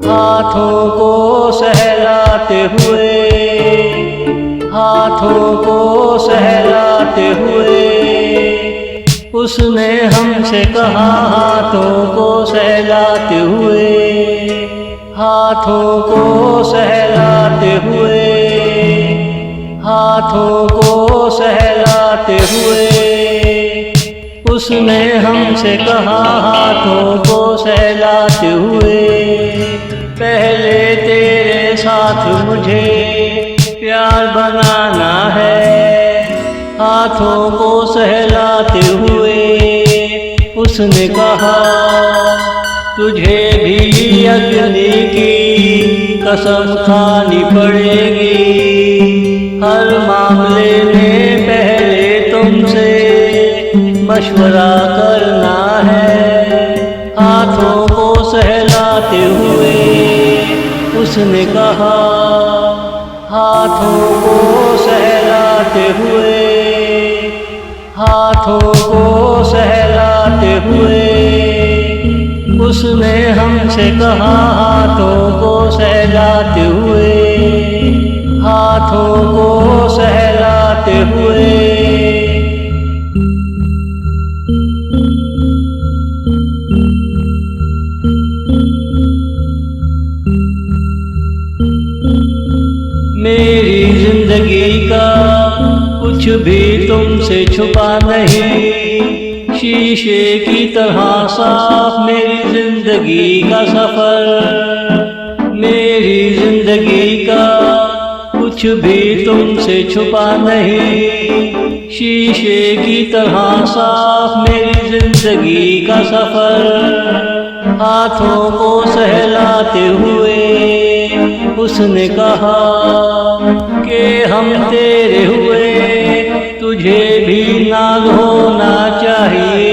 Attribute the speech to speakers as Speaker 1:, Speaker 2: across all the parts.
Speaker 1: हाथों को सहलाते हुए, हाथों को सहलाते हुए उसने हमसे कहा, हाथों को सहलाते हुए, हाथों को सहलाते हुए, हाथों को सहलाते हुए उसने हमसे कहा, हाथों को सहलाते हुए, पहले तेरे साथ मुझे प्यार बनाना है। हाथों को सहलाते हुए उसने कहा, तुझे भी अग्नि की कसम खानी पड़ेगी, हर मामले में पहले तुमसे मशवरा करना है। हाथों को सहलाते हुए उसने कहा, हाथों को सहलाते हुए, हाथों को सहलाते हुए उसने हमसे कहा, हाथों को सहलाते हुए, हाथों को सहलाते हुए। मेरी जिंदगी का कुछ भी तुमसे छुपा नहीं, शीशे की तरह साफ मेरी जिंदगी का सफर। मेरी जिंदगी का कुछ भी तुमसे छुपा नहीं, शीशे की तरह साफ मेरी जिंदगी का सफर। हाथों को सहलाते हुए उसने कहा कि हम तेरे हुए, तुझे भी नाज होना चाहिए,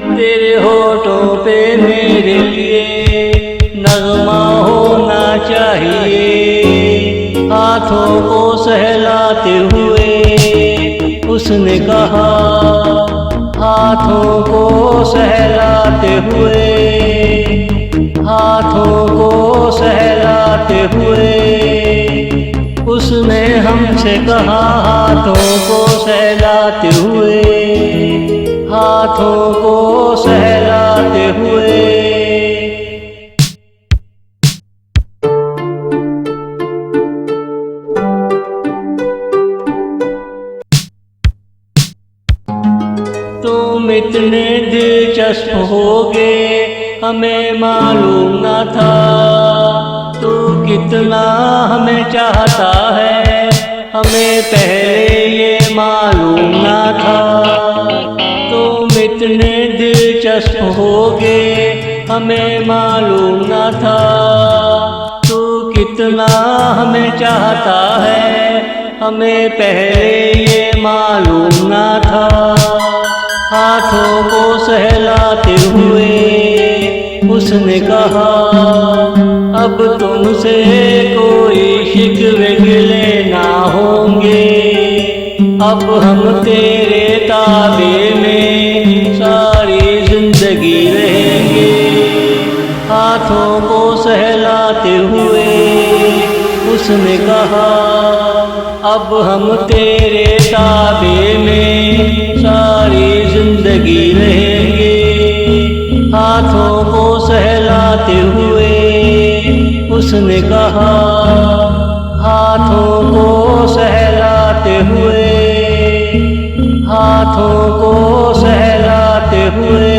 Speaker 1: तेरे होठों पे मेरे लिए नगमा होना चाहिए। हाथों को सहलाते हुए उसने कहा, हाथों को सहलाते हुए, हाथों को सहलाते हुए उसने हमसे कहा, हाथों को सहलाते हुए, हाथों को सहलाते हुए। तुम इतने दिलचस्प होगे हमें मालूम न था, तू कितना हमें चाहता है हमें पहले ये मालूम न था। तुम इतने दिलचस्प होगे हमें मालूम न था, तू कितना हमें चाहता है हमें पहले ये मालूम न था। हाथों को सहलाते हुए उसने कहा, अब तुमसे कोई शिकवे गिले ना होंगे, अब हम तेरे ताबे में सारी जिंदगी रहेंगे। हाथों को सहलाते हुए उसने कहा, अब हम तेरे ताबे में सारी जिंदगी रहेंगे। हाथों को सहलाते हुए उसने कहा, हाथों को सहलाते हुए, हाथों को सहलाते हुए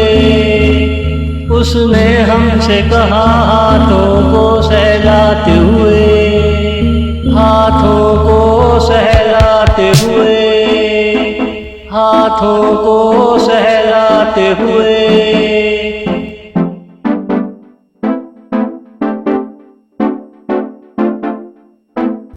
Speaker 1: उसने हमसे कहा, हाथों को सहलाते हुए, हाथों को सहलाते हुए, हाथों को सहलाते हुए।